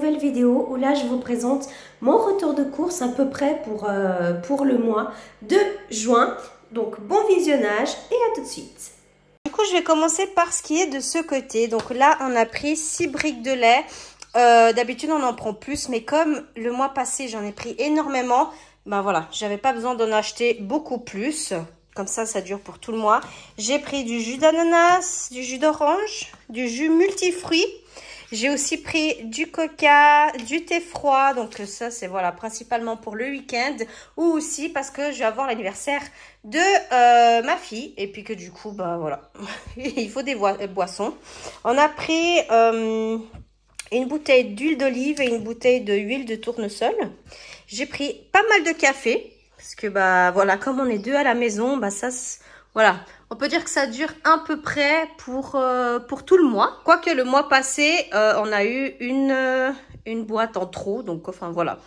nouvelle vidéo où là je vous présente mon retour de course à peu près pour le mois de juin. Donc bon visionnage et à tout de suite. Du coup je vais commencer par ce qui est de ce côté. Donc là on a pris 6 briques de lait. D'habitude on en prend plus, mais comme le mois passé j'en ai pris énormément, ben voilà, j'avais pas besoin d'en acheter beaucoup plus. Comme ça dure pour tout le mois. J'ai pris du jus d'ananas, du jus d'orange, du jus multifruits. J'ai aussi pris du coca, du thé froid. Donc ça, c'est voilà, principalement pour le week-end. Ou aussi parce que je vais avoir l'anniversaire de ma fille. Et puis que du coup, bah voilà, il faut des boissons. On a pris une bouteille d'huile d'olive et une bouteille d'huile de tournesol. J'ai pris pas mal de café. Parce que bah voilà, comme on est deux à la maison, bah ça, voilà, on peut dire que ça dure à peu près pour tout le mois. Quoique le mois passé, on a eu une boîte en trop, donc enfin voilà,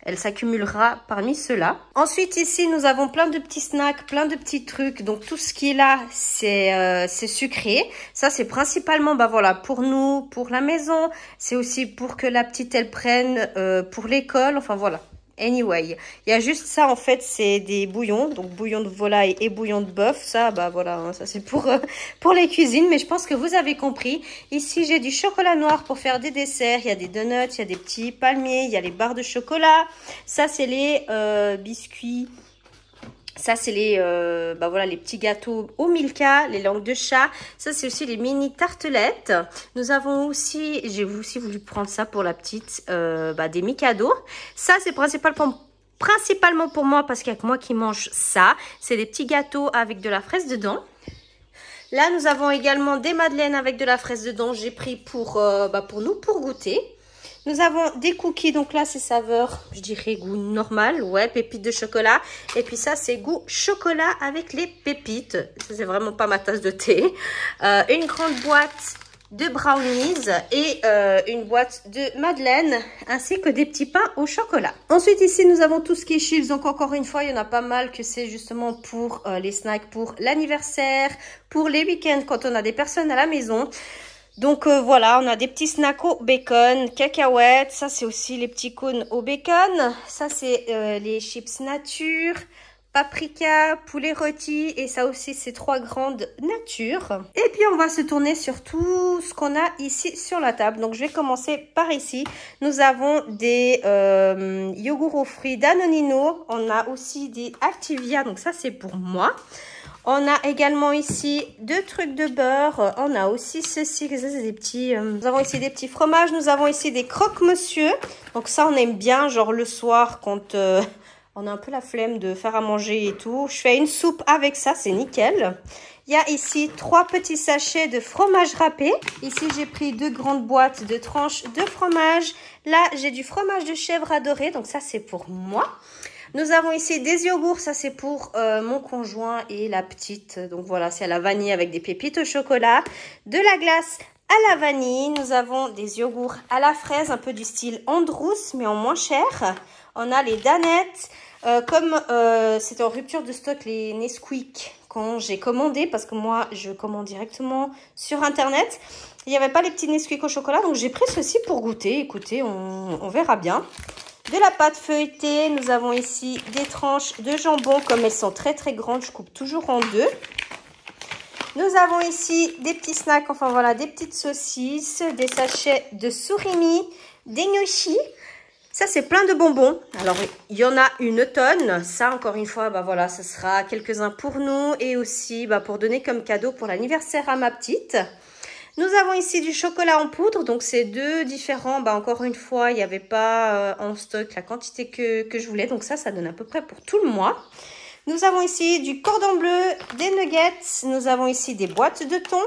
elle s'accumulera parmi ceux-là. Ensuite ici, nous avons plein de petits snacks, plein de petits trucs. Donc tout ce qui est là, c'est sucré. Ça c'est principalement bah voilà pour nous, pour la maison. C'est aussi pour que la petite elle prenne pour l'école. Enfin voilà. Anyway, il y a juste ça en fait, c'est des bouillons, donc bouillon de volaille et bouillon de bœuf, ça bah voilà, hein, ça c'est pour les cuisines, mais je pense que vous avez compris. Ici j'ai du chocolat noir pour faire des desserts, il y a des donuts, il y a des petits palmiers, il y a les barres de chocolat, ça c'est les biscuits. Ça, c'est les, bah voilà, les petits gâteaux au Milka, les langues de chat. Ça, c'est aussi les mini tartelettes. Nous avons aussi, j'ai aussi voulu prendre ça pour la petite, bah, des Mikado. Ça, c'est principalement pour moi parce qu'il n'y a que moi qui mange ça. C'est des petits gâteaux avec de la fraise dedans. Là, nous avons également des madeleines avec de la fraise dedans. J'ai pris pour nous, pour goûter. Nous avons des cookies, donc là c'est saveur, je dirais goût normal, ouais, pépites de chocolat. Et puis ça c'est goût chocolat avec les pépites, ça c'est vraiment pas ma tasse de thé. Une grande boîte de brownies et une boîte de madeleine, ainsi que des petits pains au chocolat. Ensuite ici nous avons tout ce qui est chips, donc encore une fois il y en a pas mal que c'est justement pour les snacks, pour l'anniversaire, pour les week-ends quand on a des personnes à la maison. Donc voilà, on a des petits snacks au bacon, cacahuètes, ça c'est aussi les petits cônes au bacon, ça c'est les chips nature, paprika, poulet rôti et ça aussi c'est 3 grandes nature. Et puis on va se tourner sur tout ce qu'on a ici sur la table. Donc je vais commencer par ici. Nous avons des yogourts aux fruits Danonino, on a aussi des Activia, donc ça c'est pour moi. On a également ici 2 trucs de beurre. On a aussi ceci, ça c'est des petits... Nous avons ici des petits fromages. Nous avons ici des croque-monsieur. Donc ça, on aime bien, genre le soir, quand on a un peu la flemme de faire à manger et tout. Je fais une soupe avec ça, c'est nickel. Il y a ici 3 petits sachets de fromage râpé. Ici, j'ai pris 2 grandes boîtes de tranches de fromage. Là, j'ai du fromage de chèvre adoré. Donc ça, c'est pour moi. Nous avons ici des yogourts, ça c'est pour mon conjoint et la petite. Donc voilà, c'est à la vanille avec des pépites au chocolat. De la glace à la vanille. Nous avons des yogourts à la fraise, un peu du style Andrews, mais en moins cher. On a les danettes. Comme c'était en rupture de stock, les Nesquik quand j'ai commandé, parce que moi je commande directement sur internet. Il n'y avait pas les petits Nesquik au chocolat, donc j'ai pris ceci pour goûter. Écoutez, on verra bien. De la pâte feuilletée, nous avons ici des tranches de jambon, comme elles sont très très grandes, je coupe toujours en 2. Nous avons ici des petits snacks, enfin voilà, des petites saucisses, des sachets de surimi, des gnocchis. Ça c'est plein de bonbons, alors il y en a une tonne, ça encore une fois, bah voilà, ça sera quelques-uns pour nous et aussi bah, pour donner comme cadeau pour l'anniversaire à ma petite. Nous avons ici du chocolat en poudre, donc c'est 2 différents. Bah encore une fois, il n'y avait pas en stock la quantité que je voulais. Donc ça donne à peu près pour tout le mois. Nous avons ici du cordon bleu, des nuggets. Nous avons ici des boîtes de thon.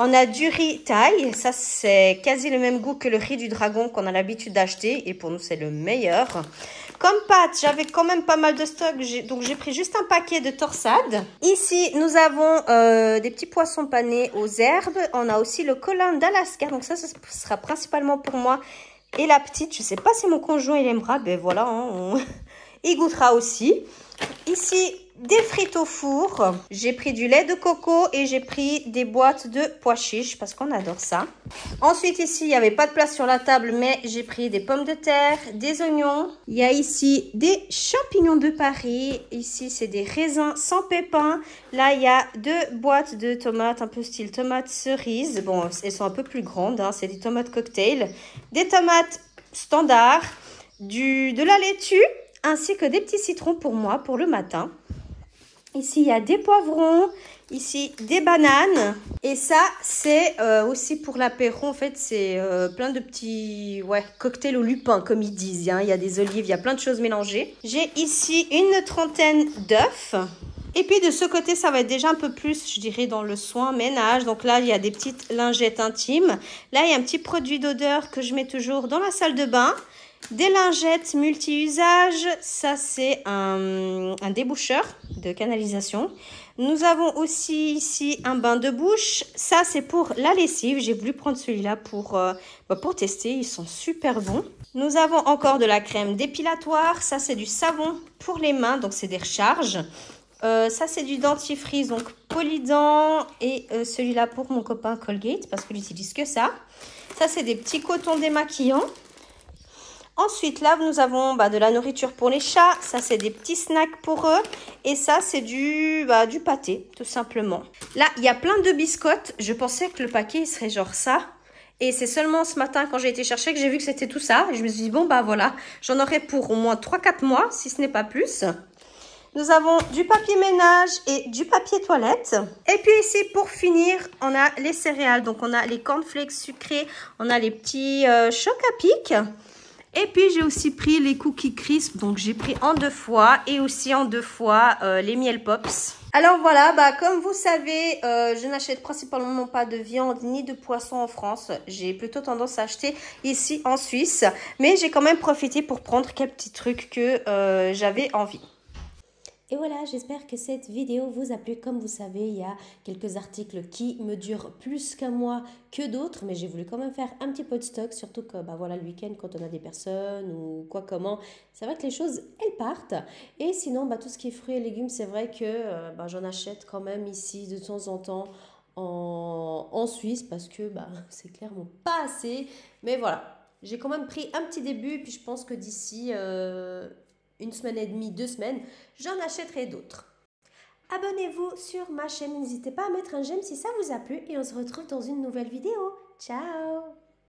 On a du riz thaï. Ça, c'est quasi le même goût que le riz du dragon qu'on a l'habitude d'acheter. Et pour nous, c'est le meilleur. Comme pâte, j'avais quand même pas mal de stock, donc j'ai pris juste un paquet de torsades. Ici, nous avons des petits poissons panés aux herbes. On a aussi le colin d'Alaska, donc ça sera principalement pour moi et la petite. Je sais pas si mon conjoint il aimera, ben voilà, hein, il goûtera aussi. Ici, des frites au four. J'ai pris du lait de coco et j'ai pris des boîtes de pois chiches parce qu'on adore ça. Ensuite, ici, il n'y avait pas de place sur la table, mais j'ai pris des pommes de terre, des oignons. Il y a ici des champignons de Paris. Ici, c'est des raisins sans pépins. Là, il y a 2 boîtes de tomates, un peu style tomate cerise. Bon, elles sont un peu plus grandes, hein. C'est des tomates cocktail. Des tomates standards, de la laitue, ainsi que des petits citrons pour moi, pour le matin. Ici, il y a des poivrons, ici des bananes. Et ça, c'est aussi pour l'apéro. En fait, c'est plein de petits cocktails au lupin, comme ils disent. Hein. Il y a des olives, il y a plein de choses mélangées. J'ai ici une trentaine d'œufs. Et puis de ce côté, ça va être déjà un peu plus, je dirais, dans le soin ménage. Donc là, il y a des petites lingettes intimes. Là, il y a un petit produit d'odeur que je mets toujours dans la salle de bain. Des lingettes multi-usage, ça c'est un déboucheur de canalisation. Nous avons aussi ici un bain de bouche, ça c'est pour la lessive. J'ai voulu prendre celui-là pour tester, ils sont super bons. Nous avons encore de la crème dépilatoire, ça c'est du savon pour les mains, donc c'est des recharges. Ça c'est du dentifrice, donc Polydent et celui-là pour mon copain Colgate parce qu'il n'utilise que ça. Ça c'est des petits cotons démaquillants. Ensuite, là, nous avons de la nourriture pour les chats. Ça, c'est des petits snacks pour eux. Et ça, c'est du pâté, tout simplement. Là, il y a plein de biscottes. Je pensais que le paquet, il serait genre ça. Et c'est seulement ce matin, quand j'ai été chercher, que j'ai vu que c'était tout ça. Et je me suis dit, bon, voilà, j'en aurai pour au moins 3-4 mois, si ce n'est pas plus. Nous avons du papier ménage et du papier toilette. Et puis ici, pour finir, on a les céréales. Donc, on a les cornflakes sucrés. On a les petits chocs à pic. Et puis, j'ai aussi pris les cookies crisp. Donc, j'ai pris en 2 fois et aussi en 2 fois les miel pops. Alors, voilà, comme vous savez, je n'achète principalement pas de viande ni de poisson en France. J'ai plutôt tendance à acheter ici en Suisse. Mais j'ai quand même profité pour prendre quelques petits trucs que j'avais envie. Et voilà, j'espère que cette vidéo vous a plu. Comme vous savez, il y a quelques articles qui me durent plus qu'un mois que d'autres, mais j'ai voulu quand même faire un petit peu de stock, surtout que voilà, le week-end, quand on a des personnes ou quoi comment, c'est vrai que les choses, elles partent. Et sinon, tout ce qui est fruits et légumes, c'est vrai que j'en achète quand même ici de temps en temps en Suisse parce que c'est clairement pas assez. Mais voilà, j'ai quand même pris un petit début, puis je pense que d'ici... 1 semaine et demie, 2 semaines, j'en achèterai d'autres. Abonnez-vous sur ma chaîne, n'hésitez pas à mettre un j'aime si ça vous a plu et on se retrouve dans une nouvelle vidéo. Ciao!